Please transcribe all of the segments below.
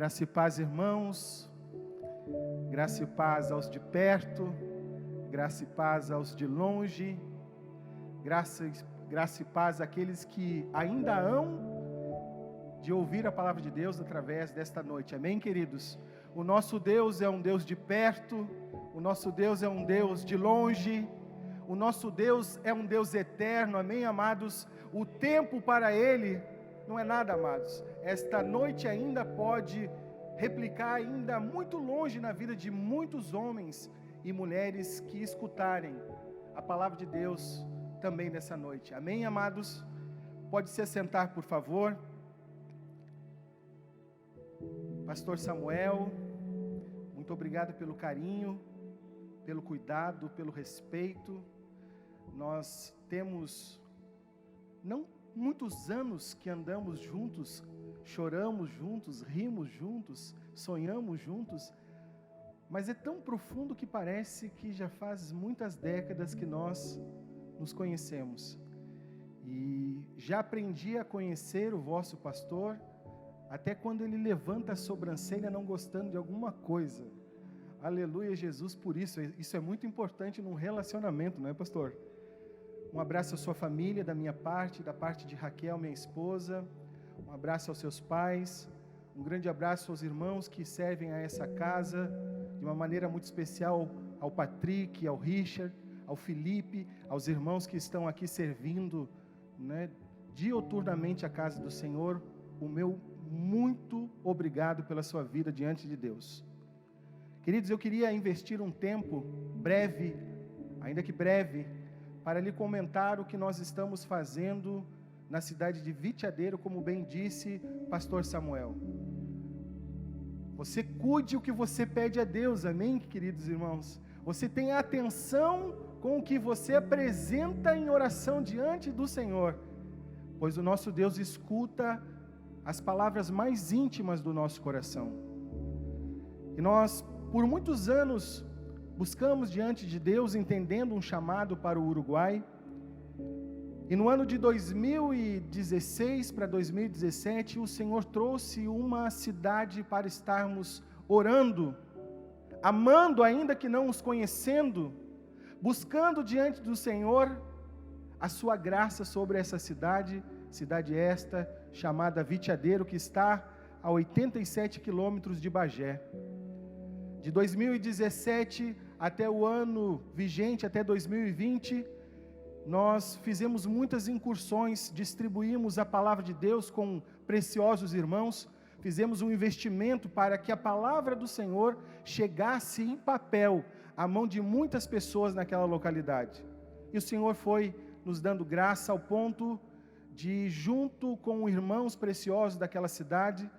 Graça e paz, irmãos, graça e paz aos de perto, graça e paz aos de longe, graça e paz àqueles que ainda hão de ouvir a palavra de Deus através desta noite, amém, queridos? O nosso Deus é um Deus de perto, o nosso Deus é um Deus de longe, o nosso Deus é um Deus eterno, amém, amados? O tempo para Ele não é nada, amados. Esta noite ainda pode replicar ainda muito longe na vida de muitos homens e mulheres que escutarem a palavra de Deus também nessa noite. Amém, amados? Pode se assentar, por favor. Pastor Samuel, muito obrigado pelo carinho, pelo cuidado, pelo respeito. Nós temos não muitos anos que andamos juntos, choramos juntos, rimos juntos, sonhamos juntos, mas é tão profundo que parece que já faz muitas décadas que nós nos conhecemos. E já aprendi a conhecer o vosso pastor, até quando ele levanta a sobrancelha não gostando de alguma coisa. Aleluia, Jesus, por isso. Isso é muito importante num relacionamento, não é, pastor? Um abraço à sua família, da minha parte, da parte de Raquel, minha esposa. Um abraço aos seus pais. Um grande abraço aos irmãos que servem a essa casa, de uma maneira muito especial ao Patrick, ao Richard, ao Felipe, aos irmãos que estão aqui servindo, né, diuturnamente a casa do Senhor. O meu muito obrigado pela sua vida diante de Deus. Queridos, eu queria investir um tempo breve, ainda que breve, para lhe comentar o que nós estamos fazendo na cidade de Vitiadeiro, como bem disse pastor Samuel. Você cuide o que você pede a Deus, amém, queridos irmãos? Você tenha atenção com o que você apresenta em oração diante do Senhor, pois o nosso Deus escuta as palavras mais íntimas do nosso coração. E nós, por muitos anos, buscamos diante de Deus, entendendo um chamado para o Uruguai. E no ano de 2016 para 2017, o Senhor trouxe uma cidade para estarmos orando, amando ainda que não os conhecendo, buscando diante do Senhor a sua graça sobre essa cidade esta chamada Vitiadeiro, que está a 87 quilômetros de Bagé. De 2017 até o ano vigente, até 2020, nós fizemos muitas incursões, distribuímos a palavra de Deus com preciosos irmãos, fizemos um investimento para que a palavra do Senhor chegasse em papel à mão de muitas pessoas naquela localidade. E o Senhor foi nos dando graça ao ponto de, junto com irmãos preciosos daquela cidade,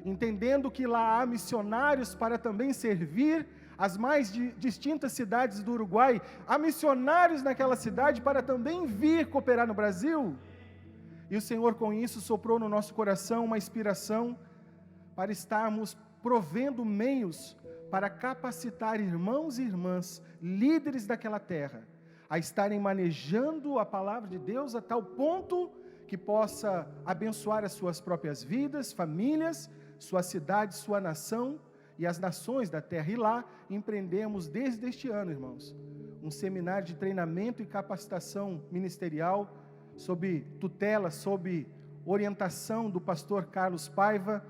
entendendo que lá há missionários para também servir as mais distintas cidades do Uruguai, há missionários naquela cidade para também vir cooperar no Brasil. E o Senhor com isso soprou no nosso coração uma inspiração para estarmos provendo meios para capacitar irmãos e irmãs, líderes daquela terra, a estarem manejando a palavra de Deus a tal ponto que possa abençoar as suas próprias vidas, famílias, sua cidade, sua nação e as nações da terra. E lá empreendemos desde este ano, irmãos, um seminário de treinamento e capacitação ministerial sob tutela, sob orientação do pastor Carlos Paiva.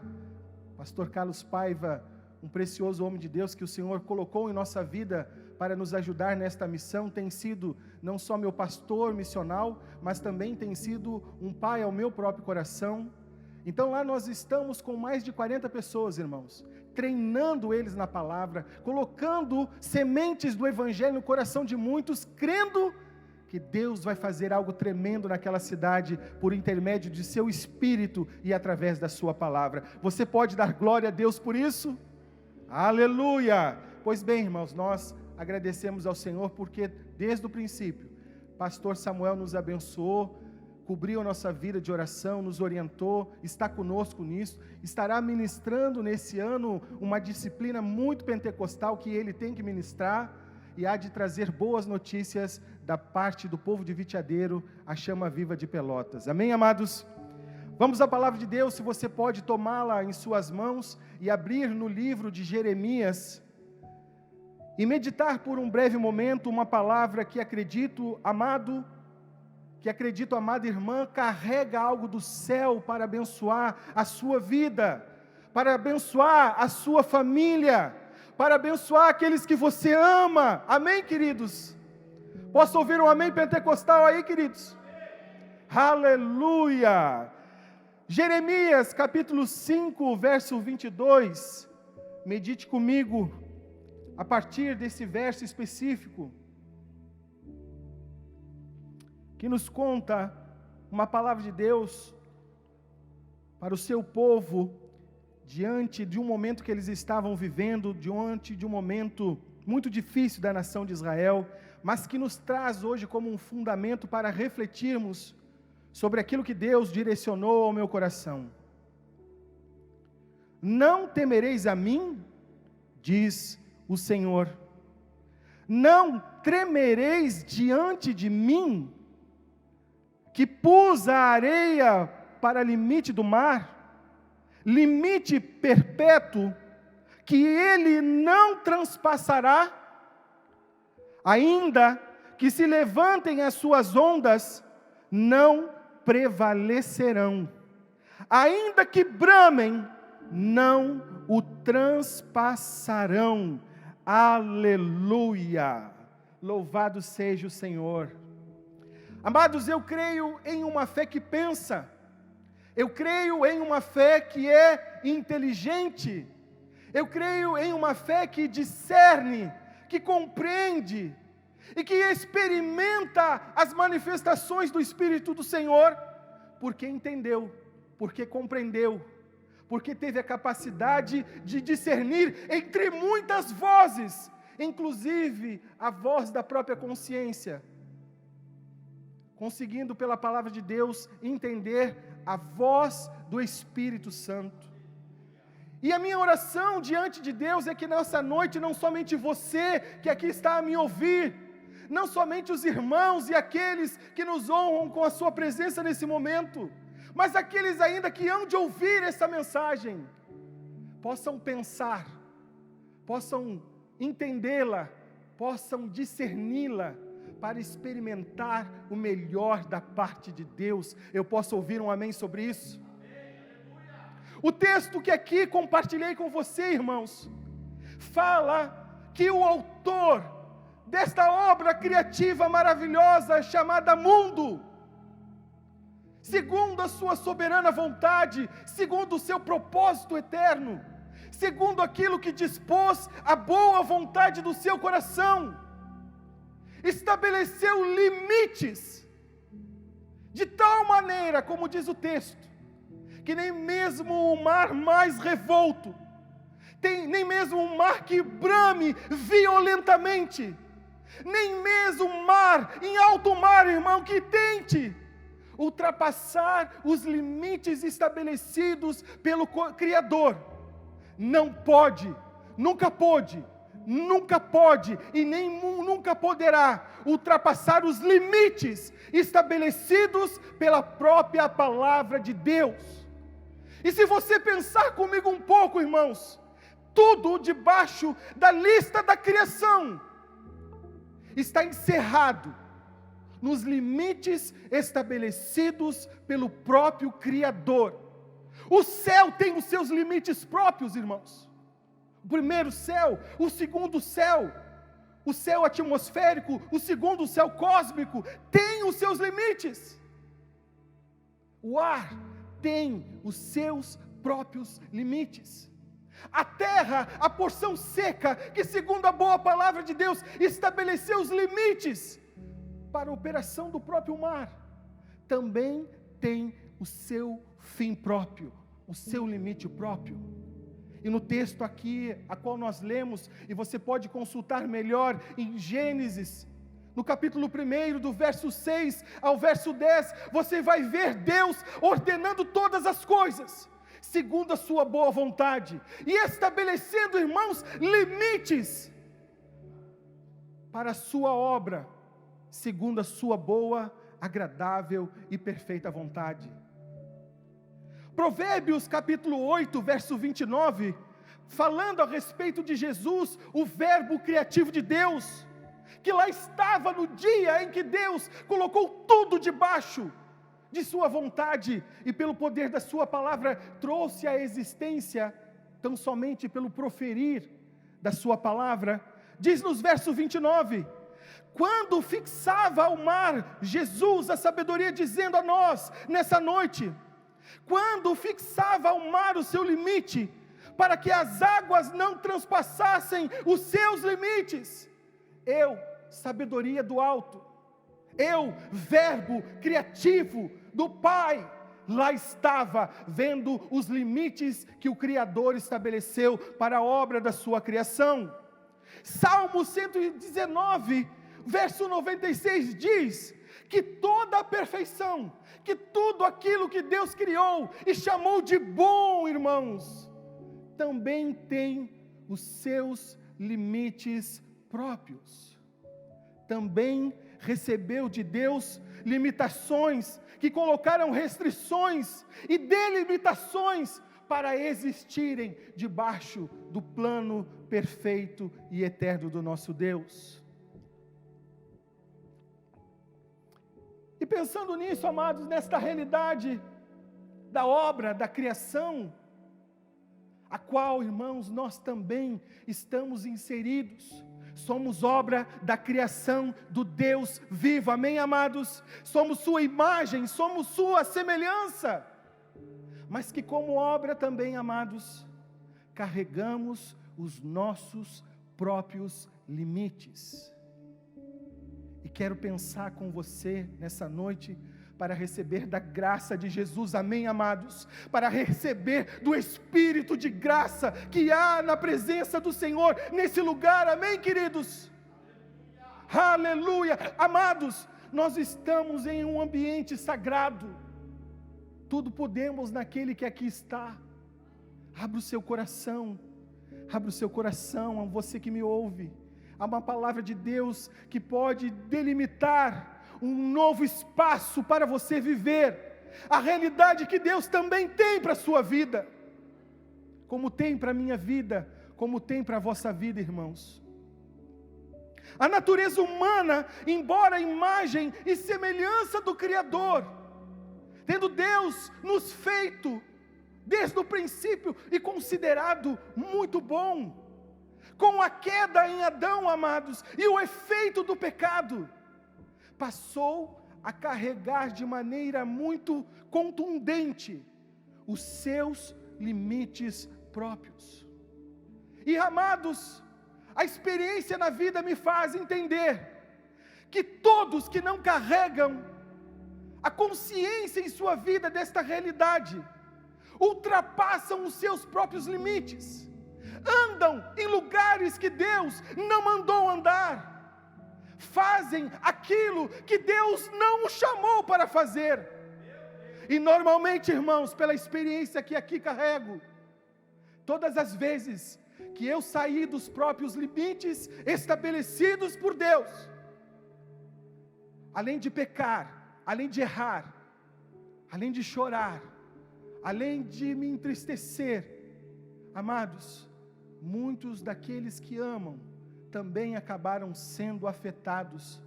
Pastor Carlos Paiva, um precioso homem de Deus que o Senhor colocou em nossa vida para nos ajudar nesta missão, tem sido não só meu pastor missional, mas também tem sido um pai ao meu próprio coração. Então lá nós estamos com mais de 40 pessoas, irmãos, treinando eles na palavra, colocando sementes do Evangelho no coração de muitos, crendo que Deus vai fazer algo tremendo naquela cidade, por intermédio de seu Espírito e através da sua palavra. Você pode dar glória a Deus por isso? Aleluia! Pois bem, irmãos, nós agradecemos ao Senhor, porque desde o princípio, pastor Samuel nos abençoou, cobriu a nossa vida de oração, nos orientou, está conosco nisso, estará ministrando nesse ano uma disciplina muito pentecostal que ele tem que ministrar, e há de trazer boas notícias da parte do povo de Vitiadeiro, a chama viva de Pelotas. Amém, amados? Vamos à palavra de Deus, se você pode tomá-la em suas mãos e abrir no livro de Jeremias e meditar por um breve momento uma palavra que acredito, amada irmã, carrega algo do céu para abençoar a sua vida, para abençoar a sua família, para abençoar aqueles que você ama. Amém, queridos? Posso ouvir um amém pentecostal aí, queridos? Aleluia! Jeremias capítulo 5, verso 22, medite comigo a partir desse verso específico, que nos conta uma palavra de Deus para o seu povo, diante de um momento que eles estavam vivendo, diante de um momento muito difícil da nação de Israel, mas que nos traz hoje como um fundamento para refletirmos sobre aquilo que Deus direcionou ao meu coração. Não temereis a mim, diz o Senhor, não tremereis diante de mim, que pus a areia para limite do mar, limite perpétuo, que ele não transpassará, ainda que se levantem as suas ondas, não prevalecerão, ainda que bramem, não o transpassarão. Aleluia! Louvado seja o Senhor. Amados, eu creio em uma fé que pensa, eu creio em uma fé que é inteligente, eu creio em uma fé que discerne, que compreende, e que experimenta as manifestações do Espírito do Senhor, porque entendeu, porque compreendeu, porque teve a capacidade de discernir entre muitas vozes, inclusive a voz da própria consciência, conseguindo pela palavra de Deus entender a voz do Espírito Santo. E a minha oração diante de Deus é que nessa noite, não somente você que aqui está a me ouvir, não somente os irmãos e aqueles que nos honram com a sua presença nesse momento, mas aqueles ainda que hão de ouvir essa mensagem, possam pensar, possam entendê-la, possam discerni-la, para experimentar o melhor da parte de Deus. Eu posso ouvir um amém sobre isso? O texto que aqui compartilhei com você, irmãos, fala que o autor desta obra criativa maravilhosa chamada mundo, segundo a sua soberana vontade, segundo o seu propósito eterno, segundo aquilo que dispôs a boa vontade do seu coração, estabeleceu limites, de tal maneira, como diz o texto, que nem mesmo o mar mais revolto, nem mesmo o mar que brame violentamente, nem mesmo o mar, em alto mar, irmão, que tente ultrapassar os limites estabelecidos pelo Criador, não pode, nunca pôde, nunca pode e nem nunca poderá ultrapassar os limites estabelecidos pela própria palavra de Deus. E se você pensar comigo um pouco, irmãos, tudo debaixo da lista da criação está encerrado nos limites estabelecidos pelo próprio Criador. O céu tem os seus limites próprios, irmãos. O primeiro céu, o segundo céu, o céu atmosférico, o segundo céu cósmico, tem os seus limites. O ar tem os seus próprios limites. A terra, a porção seca, que segundo a boa palavra de Deus, estabeleceu os limites para a operação do próprio mar, também tem o seu fim próprio, o seu limite próprio. E no texto aqui, a qual nós lemos, e você pode consultar melhor em Gênesis, no capítulo 1, do verso 6 ao verso 10, você vai ver Deus ordenando todas as coisas, segundo a sua boa vontade, e estabelecendo, irmãos, limites para a sua obra, segundo a sua boa, agradável e perfeita vontade. Provérbios capítulo 8, verso 29, falando a respeito de Jesus, o verbo criativo de Deus, que lá estava no dia em que Deus colocou tudo debaixo de sua vontade, e pelo poder da sua palavra trouxe à existência, tão somente pelo proferir da sua palavra. Diz nos versos 29, quando fixava ao mar, Jesus, a sabedoria, dizendo a nós, nessa noite, quando fixava ao mar o seu limite, para que as águas não transpassassem os seus limites, eu, sabedoria do alto, eu, verbo criativo do Pai, lá estava, vendo os limites que o Criador estabeleceu para a obra da sua criação. Salmo 119, verso 96 diz, que toda a perfeição, que tudo aquilo que Deus criou e chamou de bom, irmãos, também tem os seus limites próprios. Também recebeu de Deus limitações, que colocaram restrições e delimitações para existirem debaixo do plano perfeito e eterno do nosso Deus. E pensando nisso, amados, nesta realidade da obra, da criação, a qual, irmãos, nós também estamos inseridos. Somos obra da criação do Deus vivo, amém, amados? Somos sua imagem, somos sua semelhança, mas que como obra também, amados, carregamos os nossos próprios limites. E quero pensar com você nessa noite, para receber da graça de Jesus, amém, amados? Para receber do Espírito de graça que há na presença do Senhor nesse lugar, amém, queridos? Aleluia! Amados, nós estamos em um ambiente sagrado, tudo podemos naquele que aqui está. Abra o seu coração, você que me ouve. Há uma palavra de Deus que pode delimitar um novo espaço para você viver a realidade que Deus também tem para a sua vida, como tem para a minha vida, como tem para a vossa vida, irmãos. A natureza humana, embora a imagem e semelhança do Criador, tendo Deus nos feito desde o princípio e considerado muito bom, com a queda em Adão, amados, e o efeito do pecado, passou a carregar de maneira muito contundente os seus limites próprios. E, amados, a experiência na vida me faz entender que todos que não carregam a consciência em sua vida desta realidade, ultrapassam os seus próprios limites, andam em lugares que Deus não mandou andar, fazem aquilo que Deus não o chamou para fazer. E normalmente, irmãos, pela experiência que aqui carrego, todas as vezes que eu saí dos próprios limites estabelecidos por Deus, além de pecar, além de errar, além de chorar, além de me entristecer, amados, muitos daqueles que amam também acabaram sendo afetados,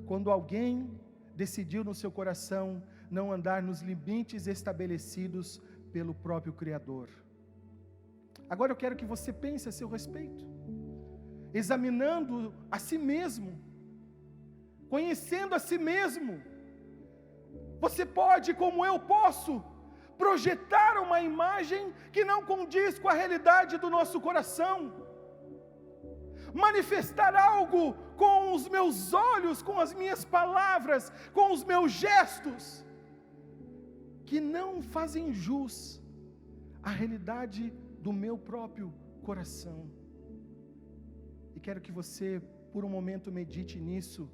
quando alguém decidiu no seu coração não andar nos limites estabelecidos pelo próprio Criador. Agora eu quero que você pense a seu respeito, examinando a si mesmo, conhecendo a si mesmo. Você pode, como eu posso, projetar uma imagem que não condiz com a realidade do nosso coração, manifestar algo com os meus olhos, com as minhas palavras, com os meus gestos, que não fazem jus à realidade do meu próprio coração. E quero que você, por um momento, medite nisso,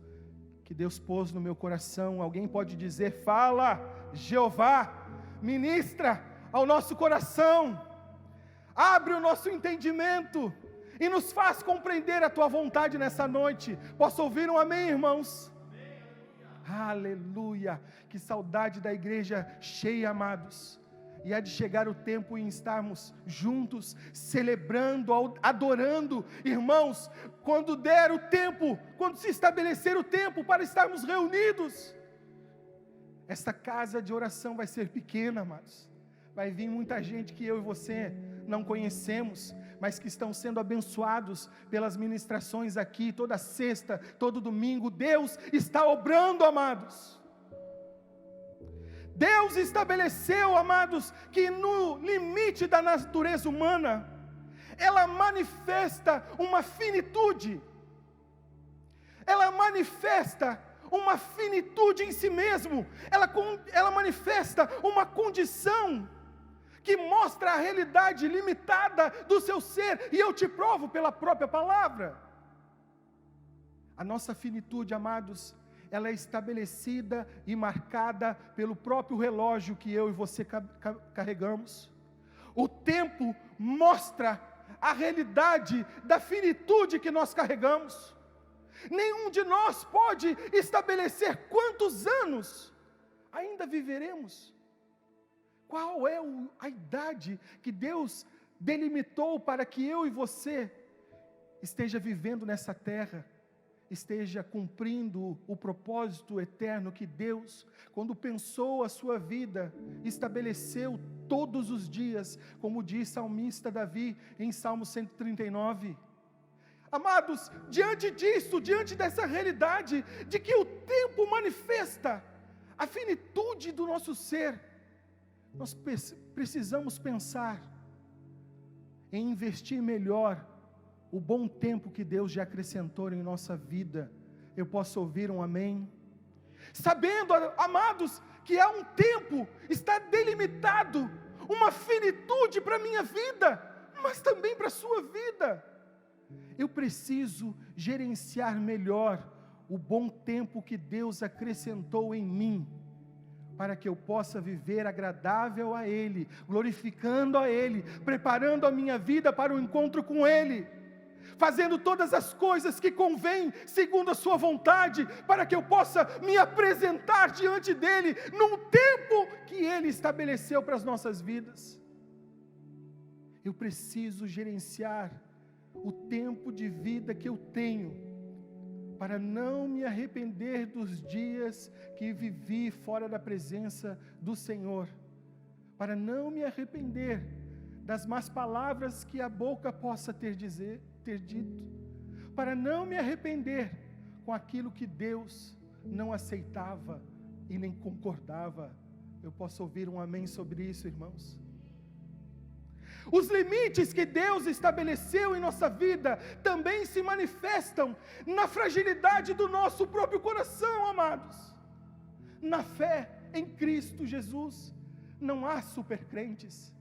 que Deus pôs no meu coração. Alguém pode dizer: fala, Jeová, ministra ao nosso coração, abre o nosso entendimento, e nos faz compreender a Tua vontade nessa noite. Posso ouvir um amém, irmãos? Amém. Aleluia, que saudade da igreja cheia, amados, E há de chegar o tempo em estarmos juntos, celebrando, adorando. Irmãos, quando der o tempo, quando se estabelecer o tempo para estarmos reunidos, esta casa de oração vai ser pequena, amados. Vai vir muita gente que eu e você não conhecemos, mas que estão sendo abençoados pelas ministrações aqui, toda sexta, todo domingo. Deus está obrando, amados. Deus estabeleceu, amados, que no limite da natureza humana, ela manifesta uma finitude, ela manifesta uma finitude em si mesmo, ela manifesta uma condição que mostra a realidade limitada do seu ser, e eu te provo pela própria palavra. A nossa finitude, amados, ela é estabelecida e marcada pelo próprio relógio que eu e você carregamos. O tempo mostra a realidade da finitude que nós carregamos. Nenhum de nós pode estabelecer quantos anos ainda viveremos. Qual é a idade que Deus delimitou para que eu e você esteja vivendo nessa terra, esteja cumprindo o propósito eterno que Deus, quando pensou a sua vida, estabeleceu todos os dias, como diz o salmista Davi em Salmo 139. Amados, diante disso, diante dessa realidade, de que o tempo manifesta a finitude do nosso ser, nós precisamos pensar em investir melhor o bom tempo que Deus já acrescentou em nossa vida. Eu posso ouvir um amém? Sabendo, amados, que há um tempo, está delimitado, uma finitude para a minha vida, mas também para a sua vida. Eu preciso gerenciar melhor o bom tempo que Deus acrescentou em mim, para que eu possa viver agradável a Ele, glorificando a Ele, preparando a minha vida para o encontro com Ele, fazendo todas as coisas que convém, segundo a sua vontade, para que eu possa me apresentar diante dEle, num tempo que Ele estabeleceu para as nossas vidas. Eu preciso gerenciar o tempo de vida que eu tenho, para não me arrepender dos dias que vivi fora da presença do Senhor, para não me arrepender das más palavras que a boca possa ter dito, para não me arrepender com aquilo que Deus não aceitava e nem concordava. Eu posso ouvir um amém sobre isso, irmãos? Os limites que Deus estabeleceu em nossa vida também se manifestam na fragilidade do nosso próprio coração, amados. Na fé em Cristo Jesus, não há supercrentes,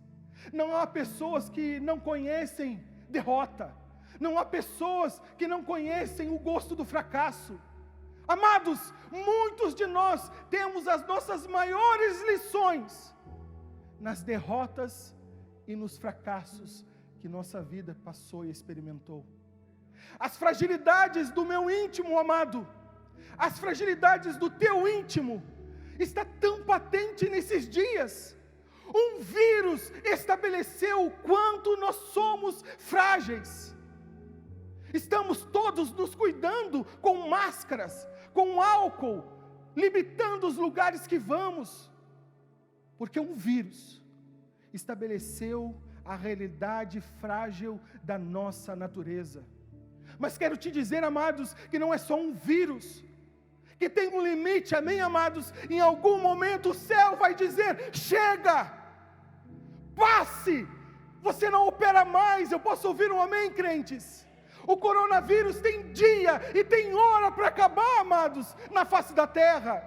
não há pessoas que não conhecem derrota, não há pessoas que não conhecem o gosto do fracasso. Amados, muitos de nós temos as nossas maiores lições nas derrotas e nos fracassos que nossa vida passou e experimentou. As fragilidades do meu íntimo, amado, as fragilidades do teu íntimo, está tão patente nesses dias. Um vírus estabeleceu o quanto nós somos frágeis. Estamos todos nos cuidando com máscaras, com álcool, limitando os lugares que vamos, porque um vírus estabeleceu a realidade frágil da nossa natureza. Mas quero te dizer, amados, que não é só um vírus, que tem um limite, amém, amados? Em algum momento o céu vai dizer: chega, passe, você não opera mais. Eu posso ouvir um amém, crentes? O coronavírus tem dia e tem hora para acabar, amados, na face da terra.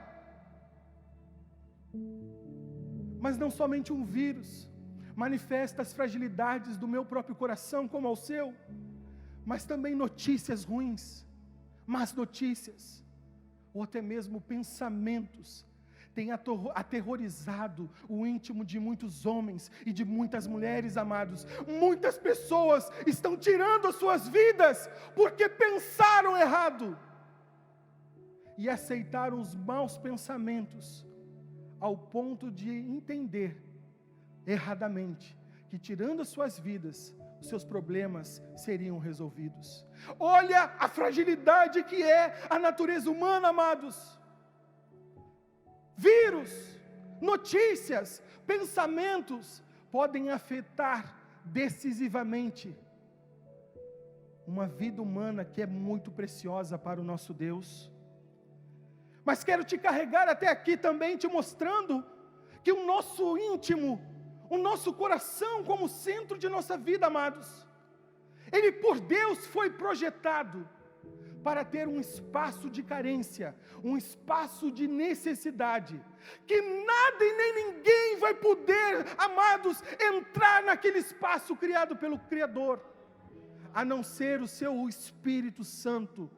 Mas não somente um vírus manifesta as fragilidades do meu próprio coração como ao seu, mas também notícias ruins, más notícias, ou até mesmo pensamentos, têm aterrorizado o íntimo de muitos homens e de muitas mulheres, amados. Muitas pessoas estão tirando as suas vidas, porque pensaram errado, e aceitaram os maus pensamentos, ao ponto de entender erradamente que, tirando as suas vidas, os seus problemas seriam resolvidos. Olha a fragilidade que é a natureza humana, amados. Vírus, notícias, pensamentos podem afetar decisivamente uma vida humana que é muito preciosa para o nosso Deus. Mas quero te carregar até aqui também, te mostrando que o nosso íntimo, o nosso coração como centro de nossa vida, amados, ele por Deus foi projetado para ter um espaço de carência, um espaço de necessidade, que nada e nem ninguém vai poder, amados, entrar naquele espaço criado pelo Criador, a não ser o seu Espírito Santo,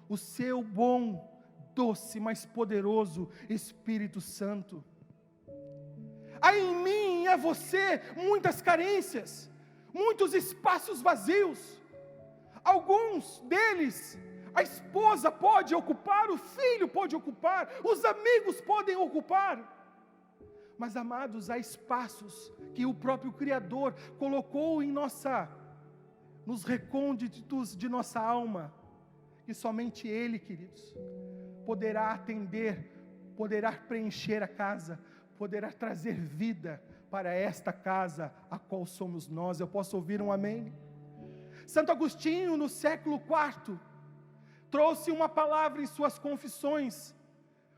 o seu bom, doce, mas poderoso Espírito Santo. Há em mim e a você muitas carências, muitos espaços vazios. Alguns deles a esposa pode ocupar, o filho pode ocupar, os amigos podem ocupar. Mas, amados, há espaços que o próprio Criador colocou nos recônditos de nossa alma, que somente Ele, queridos, poderá atender, poderá preencher a casa, poderá trazer vida para esta casa, a qual somos nós. Eu posso ouvir um amém? Santo Agostinho, no século IV, trouxe uma palavra em suas confissões,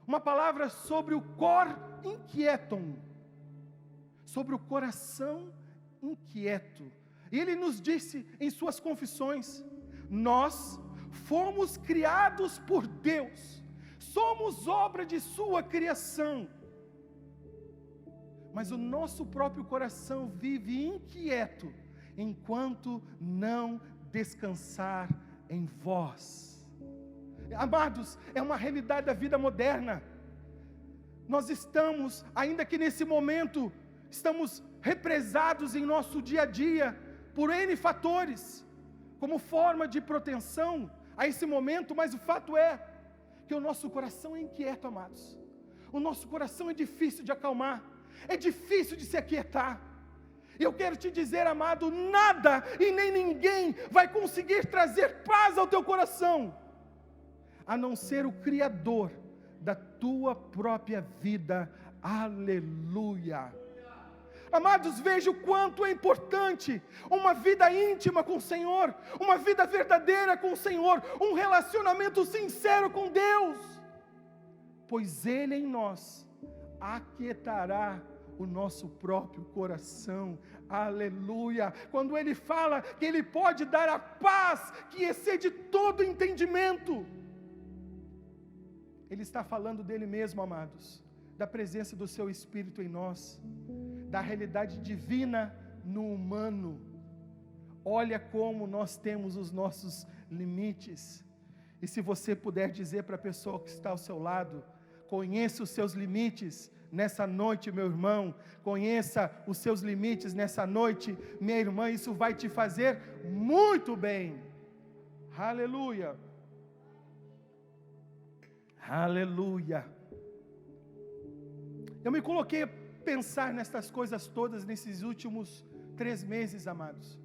uma palavra sobre o cor inquietum, sobre o coração inquieto. E ele nos disse em suas confissões: nós fomos criados por Deus, somos obra de sua criação, mas o nosso próprio coração vive inquieto, enquanto não descansar em vós. Amados, é uma realidade da vida moderna. Nós estamos, ainda que nesse momento, estamos represados em nosso dia a dia, por N fatores, como forma de proteção a esse momento, mas o fato é, que o nosso coração é inquieto, amados. O nosso coração é difícil de acalmar, é difícil de se aquietar. E eu quero te dizer, amado, nada e nem ninguém vai conseguir trazer paz ao teu coração, a não ser o Criador da tua própria vida. Aleluia. Amados, veja o quanto é importante uma vida íntima com o Senhor, uma vida verdadeira com o Senhor, um relacionamento sincero com Deus, pois Ele em nós aquietará o nosso próprio coração. Aleluia. Quando Ele fala que Ele pode dar a paz que excede todo entendimento, Ele está falando dEle mesmo, amados, da presença do Seu Espírito em nós, da realidade divina no humano. Olha como nós temos os nossos limites. E se você puder dizer para a pessoa que está ao seu lado: conheça os seus limites nessa noite, meu irmão, conheça os seus limites nessa noite, minha irmã, isso vai te fazer muito bem. Aleluia. Aleluia. Eu me coloquei a pensar nestas coisas todas nesses últimos 3 meses, amados.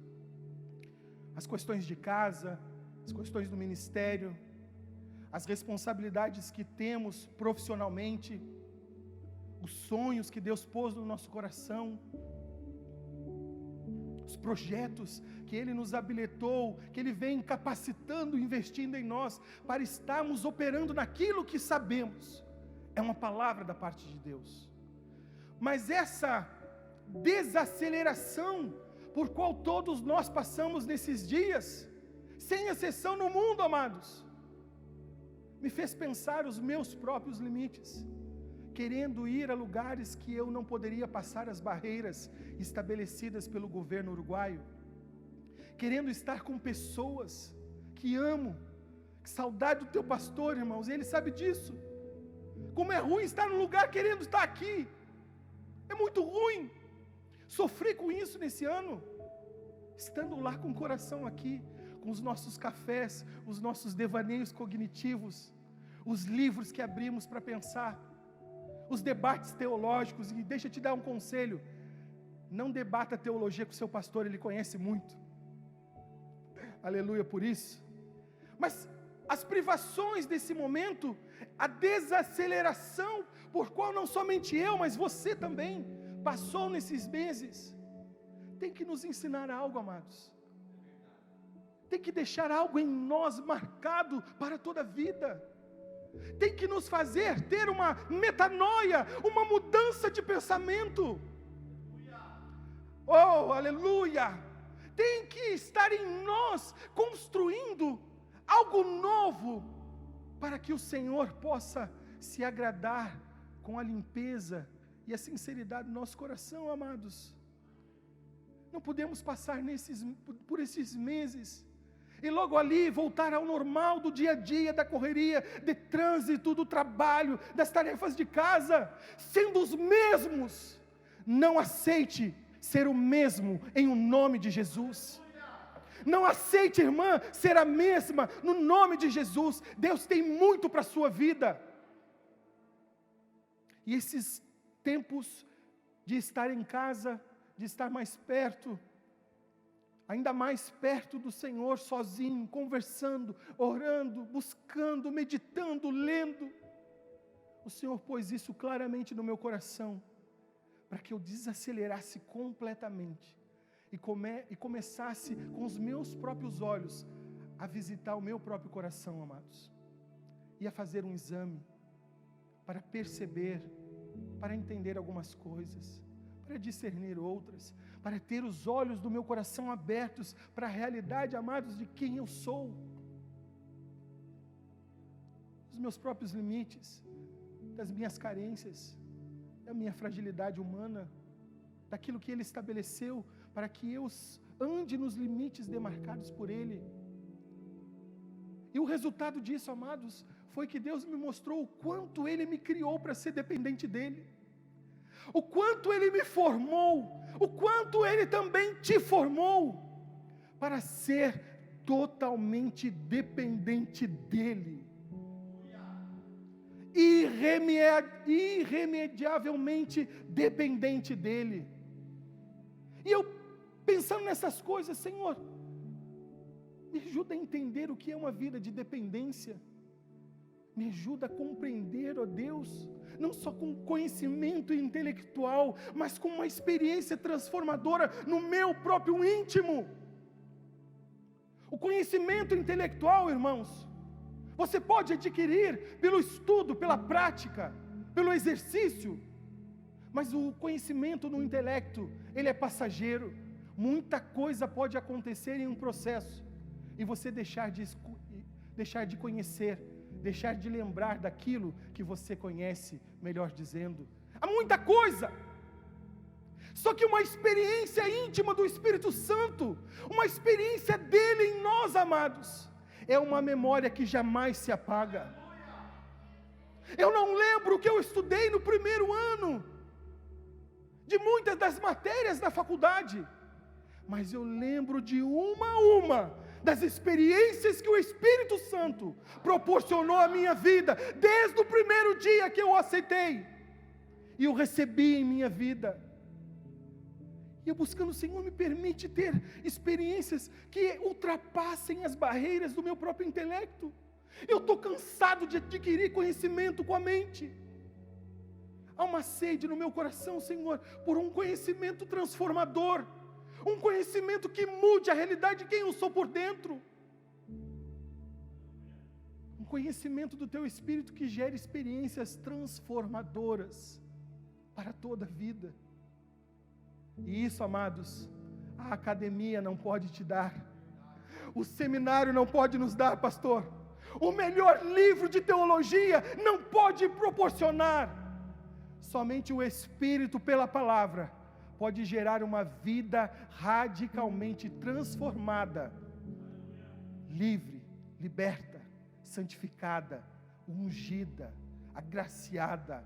As questões de casa, as questões do ministério, as responsabilidades que temos profissionalmente, os sonhos que Deus pôs no nosso coração, os projetos que Ele nos habilitou, que Ele vem capacitando, investindo em nós, para estarmos operando naquilo que sabemos. É uma palavra da parte de Deus. Mas essa desaceleração por qual todos nós passamos nesses dias, sem exceção no mundo, amados, me fez pensar os meus próprios limites, querendo ir a lugares que eu não poderia passar as barreiras estabelecidas pelo governo uruguaio, querendo estar com pessoas que amo. Que saudade do teu pastor, irmãos, ele sabe disso. Como é ruim estar num lugar querendo estar aqui, é muito ruim. Sofri com isso nesse ano, estando lá com o coração aqui, com os nossos cafés, os nossos devaneios cognitivos, os livros que abrimos para pensar, os debates teológicos. E deixa eu te dar um conselho: Não debata teologia com seu pastor, ele conhece muito. Aleluia por isso. Mas as privações desse momento, a desaceleração, por qual não somente eu, mas você também passou nesses meses, tem que nos ensinar algo, amados. Tem que deixar algo em nós marcado para toda a vida. Tem que nos fazer ter uma metanoia, uma mudança de pensamento. Oh, aleluia! Tem que estar em nós construindo algo novo, para que o Senhor possa se agradar com a limpeza e a sinceridade do nosso coração, amados. Não podemos passar por esses meses e logo ali voltar ao normal do dia a dia, da correria, de trânsito, do trabalho, das tarefas de casa, sendo os mesmos. Não aceite ser o mesmo em o nome de Jesus. Não aceite, irmã, ser a mesma no nome de Jesus. Deus tem muito para a sua vida. E esses tempos de estar em casa, de estar mais perto, ainda mais perto do Senhor, sozinho, conversando, orando, buscando, meditando, lendo. O Senhor pôs isso claramente no meu coração, para que eu desacelerasse completamente e começasse com os meus próprios olhos a visitar o meu próprio coração, amados, e a fazer um exame para perceber, para entender algumas coisas, para discernir outras, para ter os olhos do meu coração abertos para a realidade, amados, de quem eu sou, dos meus próprios limites, das minhas carências, da minha fragilidade humana, daquilo que Ele estabeleceu para que eu ande nos limites demarcados por Ele. E o resultado disso, amados, foi que Deus me mostrou o quanto Ele me criou para ser dependente dEle, o quanto Ele me formou, o quanto Ele também te formou, para ser totalmente dependente dEle, irremediavelmente dependente dEle. E eu pensando nessas coisas, Senhor, me ajuda a entender o que é uma vida de dependência, me ajuda a compreender, ó Deus, não só com conhecimento intelectual, mas com uma experiência transformadora no meu próprio íntimo. O conhecimento intelectual, irmãos, você pode adquirir pelo estudo, pela prática, pelo exercício, mas o conhecimento no intelecto, ele é passageiro. Muita coisa pode acontecer em um processo, e você deixar de conhecer, deixar de lembrar daquilo que você conhece, melhor dizendo. Há muita coisa, só que uma experiência íntima do Espírito Santo, uma experiência dele em nós, amados, é uma memória que jamais se apaga. Eu não lembro o que eu estudei no primeiro ano, de muitas das matérias da faculdade, mas eu lembro de uma a uma das experiências que o Espírito Santo proporcionou à minha vida, desde o primeiro dia que eu o aceitei, e o recebi em minha vida. E eu buscando, Senhor, me permite ter experiências que ultrapassem as barreiras do meu próprio intelecto. Eu estou cansado de adquirir conhecimento com a mente. Há uma sede no meu coração, Senhor, por um conhecimento transformador, um conhecimento que mude a realidade de quem eu sou por dentro, um conhecimento do Teu Espírito que gere experiências transformadoras para toda a vida. E isso, amados, a academia não pode te dar, o seminário não pode nos dar, pastor, o melhor livro de teologia não pode proporcionar. Somente o Espírito, pela palavra, pode gerar uma vida radicalmente transformada, livre, liberta, santificada, ungida, agraciada.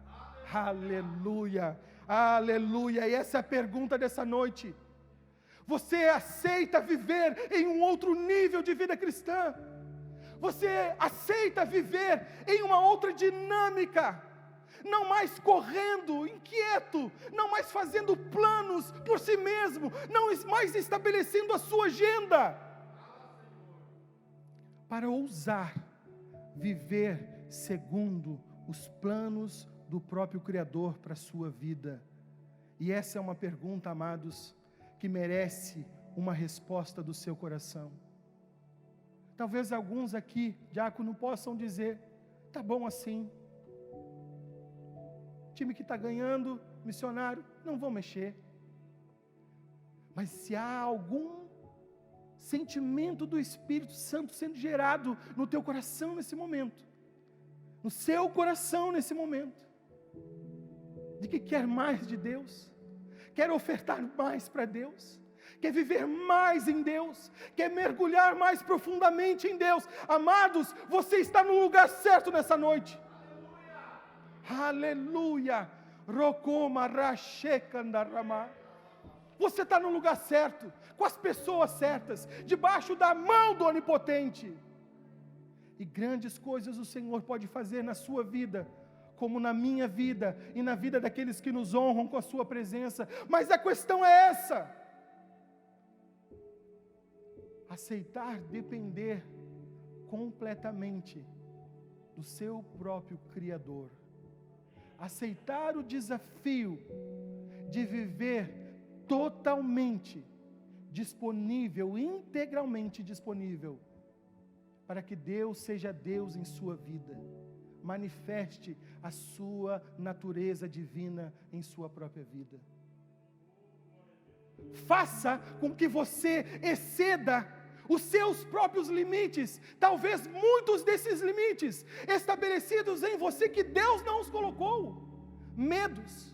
Aleluia, aleluia. E essa é a pergunta dessa noite. Você aceita viver em um outro nível de vida cristã? Você aceita viver em uma outra dinâmica? não mais correndo, inquieto, não mais fazendo planos por si mesmo, não mais estabelecendo a sua agenda, para ousar viver segundo os planos do próprio Criador para a sua vida. E essa é uma pergunta, amados, que merece uma resposta do seu coração. Talvez alguns aqui, diácono, possam dizer: tá bom assim, time que está ganhando, missionário, não vou mexer. Mas se há algum sentimento do Espírito Santo sendo gerado no teu coração nesse momento, no seu coração nesse momento, de que quer mais de Deus, quer ofertar mais para Deus, quer viver mais em Deus, quer mergulhar mais profundamente em Deus, amados, você está no lugar certo nessa noite. Aleluia! Rokoma Rashekandarama. Você está no lugar certo, com as pessoas certas, debaixo da mão do Onipotente. E grandes coisas o Senhor pode fazer na sua vida, como na minha vida e na vida daqueles que nos honram com a sua presença. Mas a questão é essa: aceitar depender completamente do seu próprio Criador. Aceitar o desafio de viver totalmente disponível, integralmente disponível, para que Deus seja Deus em sua vida, manifeste a sua natureza divina em sua própria vida. Faça com que você exceda os seus próprios limites, talvez muitos desses limites estabelecidos em você que Deus não os colocou, medos,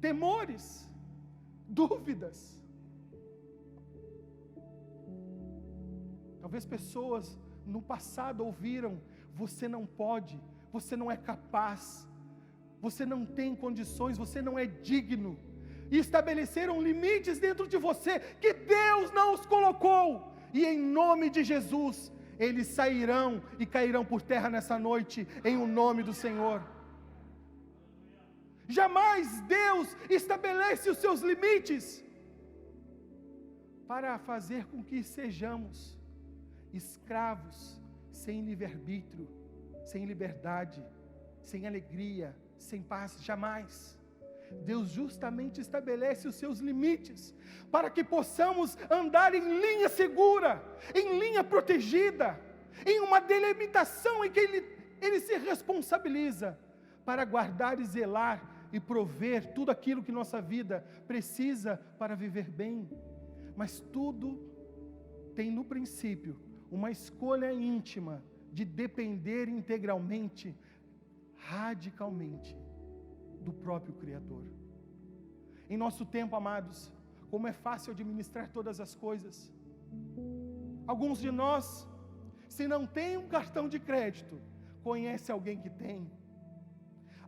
temores, dúvidas. Talvez pessoas no passado ouviram: você não pode, você não é capaz, você não tem condições, você não é digno, e estabeleceram limites dentro de você que Deus não os colocou. E em nome de Jesus, eles sairão e cairão por terra nessa noite, em o nome do Senhor. Jamais Deus estabelece os seus limites para fazer com que sejamos escravos, sem livre-arbítrio, sem liberdade, sem alegria, sem paz. Jamais. Deus justamente estabelece os seus limites, para que possamos andar em linha segura, em linha protegida, em uma delimitação em que Ele se responsabiliza, para guardar e zelar e prover tudo aquilo que nossa vida precisa para viver bem. Mas tudo tem no princípio uma escolha íntima de depender integralmente, radicalmente, do próprio Criador. Em nosso tempo, amados, como é fácil administrar todas as coisas. Alguns de nós, se não tem um cartão de crédito, conhece alguém que tem.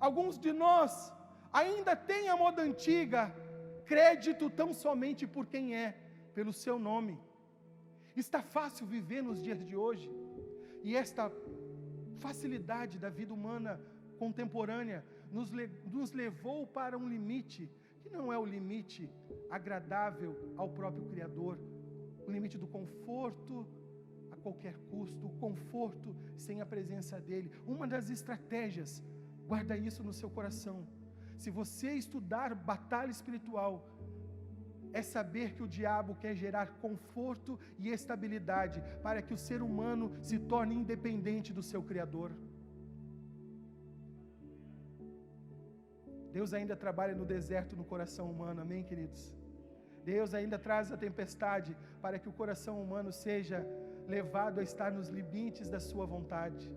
Alguns de nós ainda têm a moda antiga, crédito tão somente por quem é, pelo seu nome. Está fácil viver nos dias de hoje, e esta facilidade da vida humana contemporânea nos levou para um limite, que não é o limite agradável ao próprio Criador, o limite do conforto a qualquer custo, o conforto sem a presença dEle. Uma das estratégias, guarda isso no seu coração, se você estudar batalha espiritual, é saber que o diabo quer gerar conforto e estabilidade, para que o ser humano se torne independente do seu Criador. Deus ainda trabalha no deserto no coração humano, amém, queridos? Deus ainda traz a tempestade para que o coração humano seja levado a estar nos limites da sua vontade.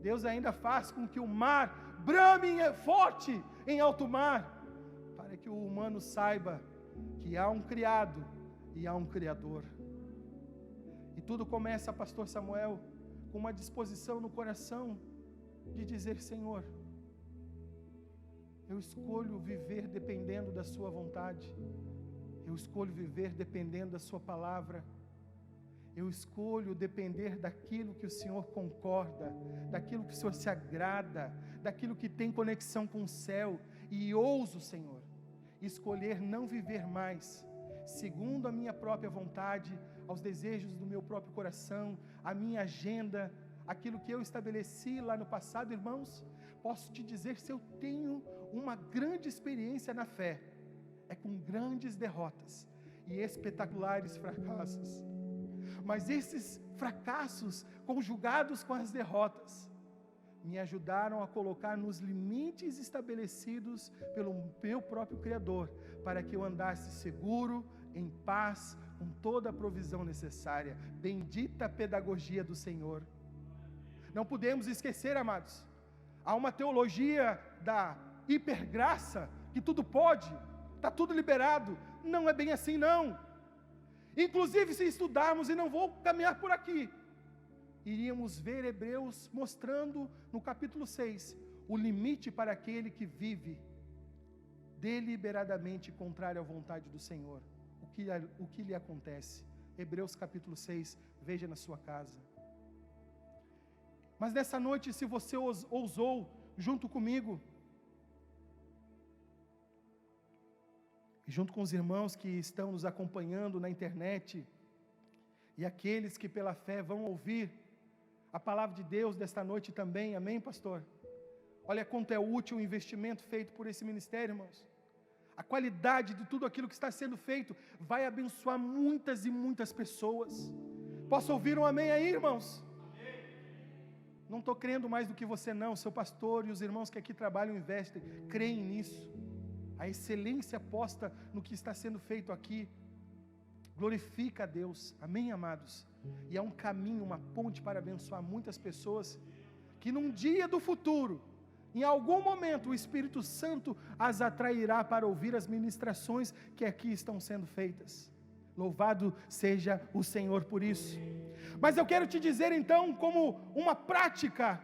Deus ainda faz com que o mar brame forte em alto mar, para que o humano saiba que há um criado e há um Criador. E tudo começa, pastor Samuel, com uma disposição no coração de dizer: Senhor, eu escolho viver dependendo da sua vontade, eu escolho viver dependendo da sua palavra, eu escolho depender daquilo que o Senhor concorda, daquilo que o Senhor se agrada, daquilo que tem conexão com o céu, e ouso, Senhor, escolher não viver mais segundo a minha própria vontade, aos desejos do meu próprio coração, a minha agenda, aquilo que eu estabeleci lá no passado. Irmãos, posso te dizer, se eu tenho uma grande experiência na fé, é com grandes derrotas e espetaculares fracassos. Mas esses fracassos, conjugados com as derrotas, me ajudaram a colocar nos limites estabelecidos pelo meu próprio Criador, para que eu andasse seguro, em paz, com toda a provisão necessária. Bendita a pedagogia do Senhor. Não podemos esquecer, amados, há uma teologia da hipergraça, que tudo pode, está tudo liberado. Não é bem assim, não. Inclusive, se estudarmos, e não vou caminhar por aqui, iríamos ver Hebreus mostrando no capítulo 6, o limite para aquele que vive deliberadamente contrário à vontade do Senhor. O que lhe acontece? Hebreus capítulo 6, veja na sua casa. Mas nessa noite, se você ousou junto comigo, e junto com os irmãos que estão nos acompanhando na internet, e aqueles que pela fé vão ouvir a palavra de Deus desta noite também, amém, pastor? Olha quanto é útil o investimento feito por esse ministério, irmãos. A qualidade de tudo aquilo que está sendo feito vai abençoar muitas e muitas pessoas. Posso ouvir um amém aí, irmãos? Amém. Não estou crendo mais do que você não, seu pastor e os irmãos que aqui trabalham e investem, creem nisso. A excelência posta no que está sendo feito aqui glorifica a Deus, amém, amados? E é um caminho, uma ponte para abençoar muitas pessoas, que num dia do futuro, em algum momento, o Espírito Santo as atrairá para ouvir as ministrações que aqui estão sendo feitas. Louvado seja o Senhor por isso. Mas eu quero te dizer então, como uma prática,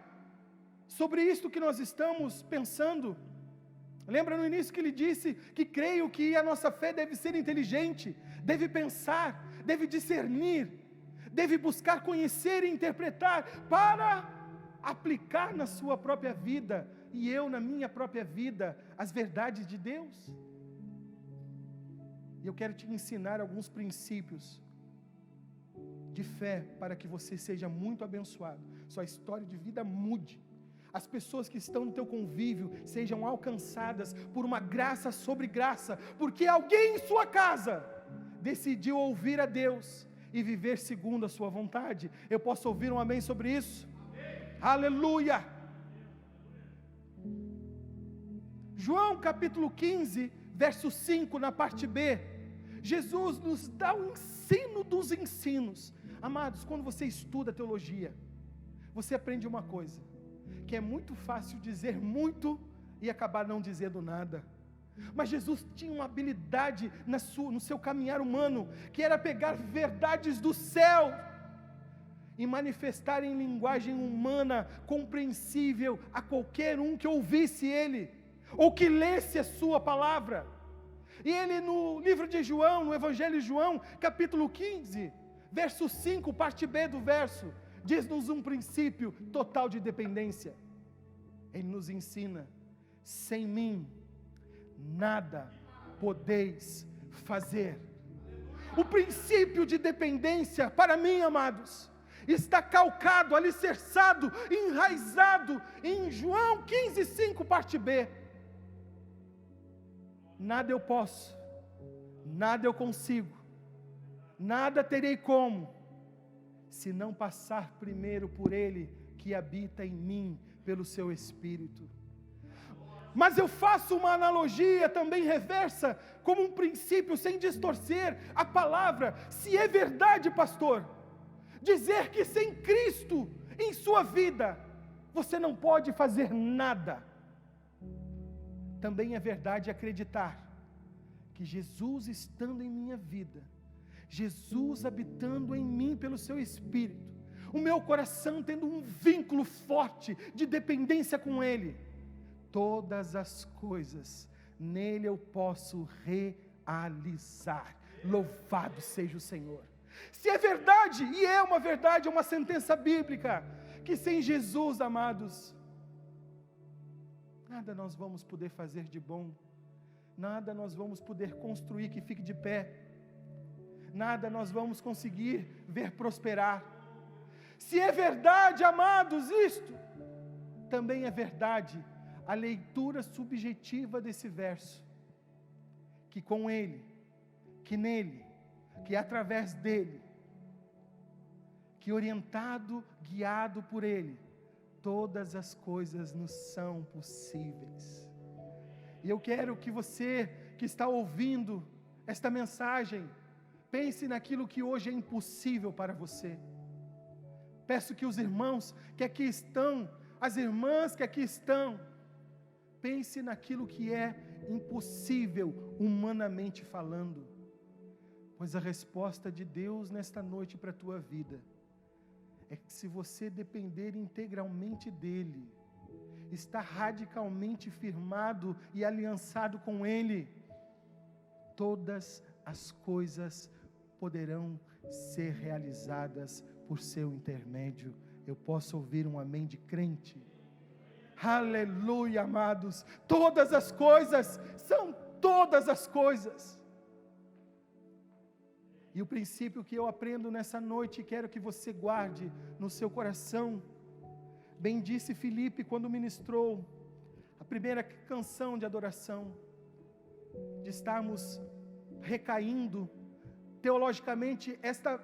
sobre isto que nós estamos pensando. Lembra no início que ele disse que creio que a nossa fé deve ser inteligente, deve pensar, deve discernir, deve buscar conhecer e interpretar para aplicar na sua própria vida, e eu na minha própria vida, as verdades de Deus. E eu quero te ensinar alguns princípios de fé para que você seja muito abençoado, sua história de vida mude, as pessoas que estão no teu convívio sejam alcançadas por uma graça sobre graça, porque alguém em sua casa decidiu ouvir a Deus e viver segundo a sua vontade. Eu posso ouvir um amém sobre isso? Amém. Aleluia! João capítulo 15, verso 5, na parte B, Jesus nos dá o ensino dos ensinos. Amados, quando você estuda teologia, você aprende uma coisa, que é muito fácil dizer muito e acabar não dizendo nada. Mas Jesus tinha uma habilidade no seu caminhar humano, que era pegar verdades do céu e manifestar em linguagem humana, compreensível a qualquer um que ouvisse ele, ou que lesse a sua palavra. E ele no livro de João, no Evangelho de João, capítulo 15, verso 5, parte B do verso, diz-nos um princípio total de dependência. Ele nos ensina: sem mim nada podeis fazer. O princípio de dependência, para mim, amados, está calcado, alicerçado, enraizado em João 15:5, parte B. Nada eu posso, nada eu consigo, nada terei como, se não passar primeiro por Ele que habita em mim, pelo seu Espírito. Mas eu faço uma analogia também reversa, como um princípio, sem distorcer a palavra. Se é verdade, pastor, dizer que sem Cristo em sua vida, você não pode fazer nada, também é verdade acreditar que Jesus estando em minha vida, Jesus habitando em mim pelo seu Espírito, o meu coração tendo um vínculo forte de dependência com Ele, todas as coisas nele eu posso realizar. Louvado seja o Senhor. Se é verdade, e é uma verdade, é uma sentença bíblica, que sem Jesus, amados, nada nós vamos poder fazer de bom, nada nós vamos poder construir que fique de pé, nada nós vamos conseguir ver prosperar. Se é verdade, amados, isto, também é verdade a leitura subjetiva desse verso, que com Ele, que nele, que através dele, que orientado, guiado por Ele, todas as coisas nos são possíveis. E eu quero que você que está ouvindo esta mensagem, pense naquilo que hoje é impossível para você. Peço que os irmãos que aqui estão, as irmãs que aqui estão, pense naquilo que é impossível humanamente falando, pois a resposta de Deus nesta noite para a tua vida é que se você depender integralmente dEle, está radicalmente firmado e aliançado com Ele, todas as coisas poderão ser realizadas por seu intermédio. Eu posso ouvir um amém de crente? Aleluia, amados. Todas as coisas, são todas as coisas. E o princípio que eu aprendo nessa noite, quero que você guarde no seu coração. Bem disse Filipe quando ministrou a primeira canção de adoração, de estarmos recaindo. Teologicamente, esta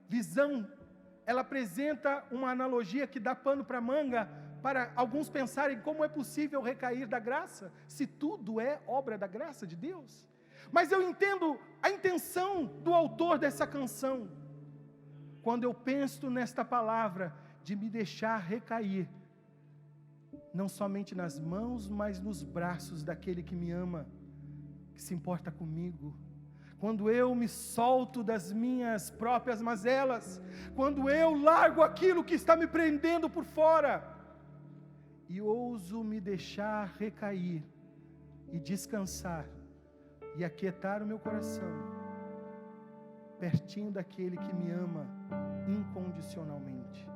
visão, ela apresenta uma analogia que dá pano para manga, para alguns pensarem como é possível recair da graça, se tudo é obra da graça de Deus. Mas eu entendo a intenção do autor dessa canção, quando eu penso nesta palavra, de me deixar recair, não somente nas mãos, mas nos braços daquele que me ama, que se importa comigo. Quando eu me solto das minhas próprias mazelas, quando eu largo aquilo que está me prendendo por fora, e ouso me deixar recair, e descansar, e aquietar o meu coração, pertinho daquele que me ama incondicionalmente.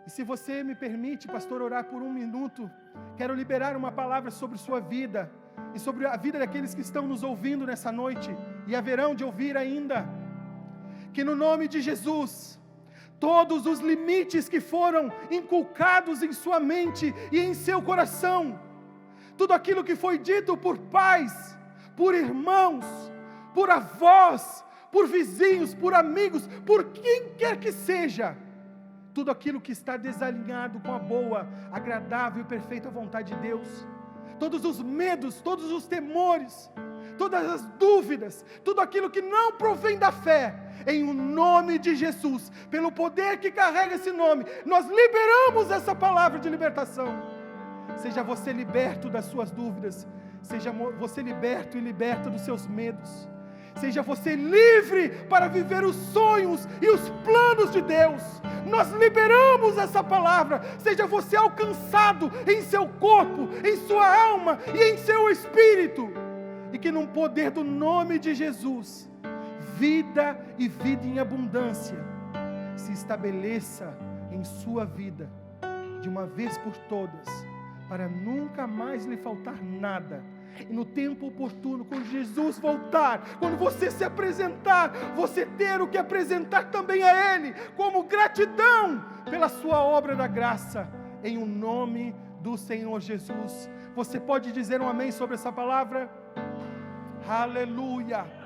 E se você me permite, pastor, orar por um minuto, quero liberar uma palavra sobre sua vida, e sobre a vida daqueles que estão nos ouvindo nessa noite, e haverão de ouvir ainda, que no nome de Jesus, todos os limites que foram inculcados em sua mente e em seu coração, tudo aquilo que foi dito por pais, por irmãos, por avós, por vizinhos, por amigos, por quem quer que seja, tudo aquilo que está desalinhado com a boa, agradável e perfeita vontade de Deus, todos os medos, todos os temores, todas as dúvidas, tudo aquilo que não provém da fé, em o nome de Jesus, pelo poder que carrega esse nome, nós liberamos essa palavra de libertação. Seja você liberto das suas dúvidas, seja você liberto e liberta dos seus medos, seja você livre para viver os sonhos e os planos de Deus. Nós liberamos essa palavra. Seja você alcançado em seu corpo, em sua alma e em seu espírito, e que no poder do nome de Jesus, vida e vida em abundância se estabeleça em sua vida de uma vez por todas, para nunca mais lhe faltar nada. E no tempo oportuno, quando Jesus voltar, quando você se apresentar, você ter o que apresentar também a Ele, como gratidão pela sua obra da graça, em o nome do Senhor Jesus. Você pode dizer um amém sobre essa palavra? Aleluia!